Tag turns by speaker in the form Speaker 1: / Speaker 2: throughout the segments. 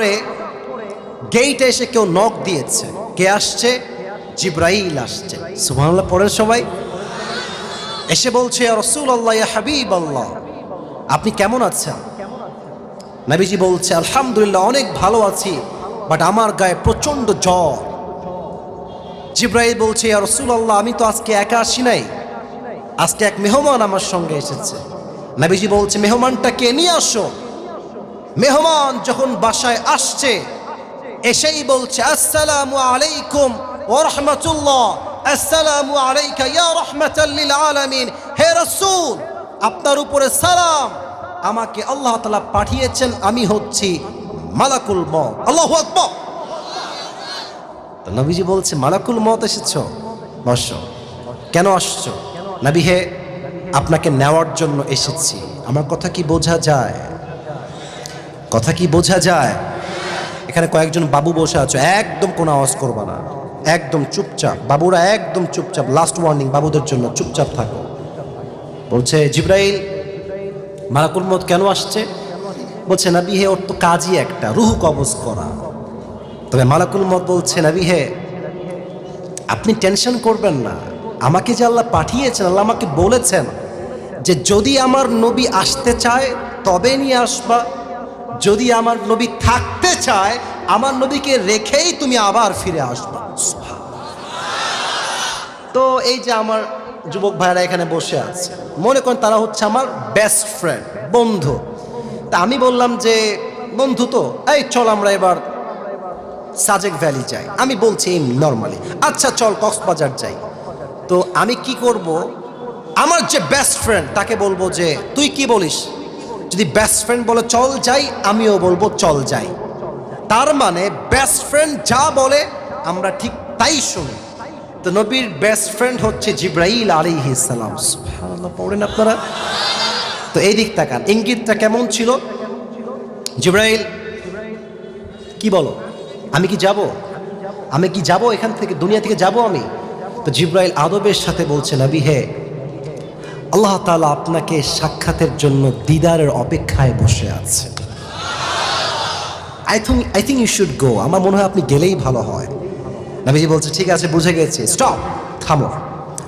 Speaker 1: করে গেইটে এসে কেউ নক দিয়েছে। কে আসছে? জিব্রাইল আসছে। সুবহানাল্লাহ পড়েন সবাই। এসে বলছে, ইয়া রাসূলুল্লাহ, ইয়া হাবিবাল্লাহ, আপনি কেমন আছেন? নবীজি বলছে, আলহামদুলিল্লাহ, অনেক ভালো আছি, বাট আমার গায়ে প্রচন্ড জ্বর। জিব্রাইল বলছে, ইয়া রাসূলুল্লাহ, আমি তো আজকে একা আসি নাই, আজকে এক মেহমান আমার সঙ্গে এসেছে। নবীজি বলছে, মেহমানটাকে নিয়ে আসো। মেহমান যখন বাসায় আসছে, এসেই বলছে, আসসালামু আলাইকুম ওয়া রাহমাতুল্লাহ, আসসালামু আলাইকা ইয়া রাহমাতাল লিল আলামিন। হে রাসূল, আপনার উপরে সালাম, আমাকে আল্লাহ তাআলা পাঠিয়েছেন, আমি হচ্ছি মালাকুল মউত। আল্লাহু আকবার। তো নবীজি বলছে, মালাকুল মউত এসেছো, বসো। কেন আসছো? নবী হে, আপনাকে নেওয়ার জন্য এসেছি। আমার কথা কি বোঝা যায়? কথা কি বোঝা যায়? এখানে কয়েকজন বাবু বসে আছো, একদম কোনো আওয়াজ করবা না, একদম চুপচাপ। বাবুরা একদম চুপচাপ, লাস্ট ওয়ার্নিং বাবুদের জন্য, চুপচাপ থাকো। বলছে জিব্রাইল, মালাকুল মউত কেন আসছে? বলছে, নবী হে, ওর তো কাজই একটা, রূহ কবজ করা। তবে মালাকুল মউত বলছে, নবী হে, আপনি টেনশন করবেন না, আমাকে যে আল্লাহ পাঠিয়েছেন, আল্লাহ আমাকে বলেছেন যে যদি আমার নবী আসতে চায় তবে নিয়ে আসবা, যদি আমার নবী থাকতে চায় আমার নবীকে রেখেই তুমি আবার ফিরে আসবা। তো এই যে আমার যুবক ভাইরা এখানে বসে আছে, মনে করেন তারা হচ্ছে আমার বেস্ট ফ্রেন্ড, বন্ধু। তা আমি বললাম যে, বন্ধু তো, এই চল আমরা এবার সাজেক ভ্যালি যাই। আমি বলছি নর্মালি, আচ্ছা চল কক্সবাজার যাই। তো আমি কি করব, আমার যে বেস্ট ফ্রেন্ড তাকে বলবো যে তুই কি বলিস? যদি বেস্ট ফ্রেন্ড বলে চল যাই, আমিও বলবো চল যাই। তার মানে বেস্ট ফ্রেন্ড যা বলে আমরা ঠিক তাই শুনি। তো নবীর বেস্ট ফ্রেন্ড হচ্ছে জিব্রাইল আলাইহিস সালাম। সুবহানাল্লাহ পড়েন আপনারা। তো এই দিক তাকান, ইঙ্গিতটা কেমন ছিল? জিব্রাইল, কি বলো, আমি কি যাব? আমি কি যাব এখান থেকে, দুনিয়া থেকে যাব আমি? তো জিব্রাইল আদবের সাথে বলছে, নবী হে, আল্লাহ তাআলা আপনাকে সাক্ষাতের জন্য দিদারের অপেক্ষায় বসে আছে। I think you should go. আমার মনে হয় আপনি গেলেই ভালো হয়। নবীজি বলছে, ঠিক আছে, বুঝে গেছি, স্টপ, থামো।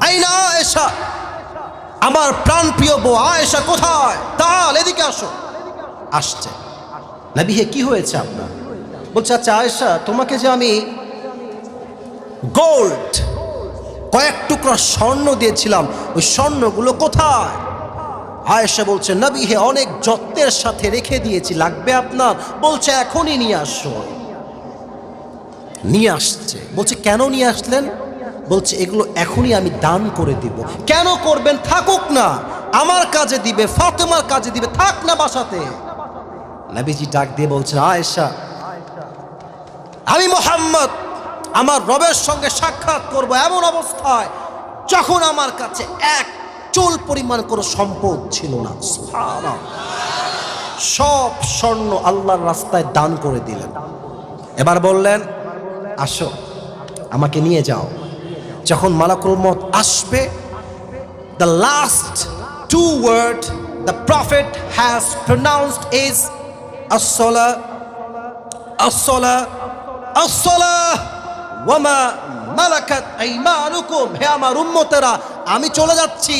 Speaker 1: আইনা আয়েশা, আমার প্রাণপ্রিয় বউ আয়েশা কোথায়? তাল এদিকে আসো। আসছে। নবী হে, কি হয়েছে আপনার? বলছে, আচ্ছা আয়েশা, তোমাকে যে আমি গোল্ড কয়েক টুকরা স্বর্ণ দিয়েছিলাম, ওই স্বর্ণগুলো কোথায়? আয়েশা বলছে, নবী হে, অনেক যত্নের সাথে রেখে দিয়েছি, লাগবে আপনার? বলছে, এখনই নিয়ে আসো। নিয়ে আসছে। বলছে, কেন নিয়ে আসলেন? বলছে, এগুলো এখনই আমি দান করে দিব। কেন করবেন? থাকুক না, আমার কাজে দিবে, ফাতেমার কাজে দিবে, থাক না বাসাতে। নবীজি ডাক দিয়ে বলছেন, আয়েশা, আমি মুহাম্মদ আমার রবের সঙ্গে সাক্ষাৎ করব এমন অবস্থায় যখন আমার কাছে এক চুল পরিমাণ কোনো সম্পদ ছিল না। সুবহানাল্লাহ। সব স্বর্ণ আল্লাহর রাস্তায় দান করে দিলেন। এবার বললেন, আসো, আমাকে নিয়ে যাও। যখন মালাকুল মউত আসবে, the last two words the prophet has pronounced is as-salah, as-salah, as-salah wa ma malakat aymanukum। হে আমার উম্মতেরা, আমি চলে যাচ্ছি,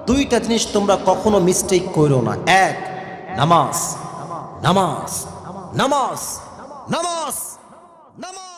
Speaker 1: দুইটা জিনিস তোমরা কখনো মিস্টেক করো না। এক, নামাজ, নামাজ, নামাজ, নামাজ, নামাজ।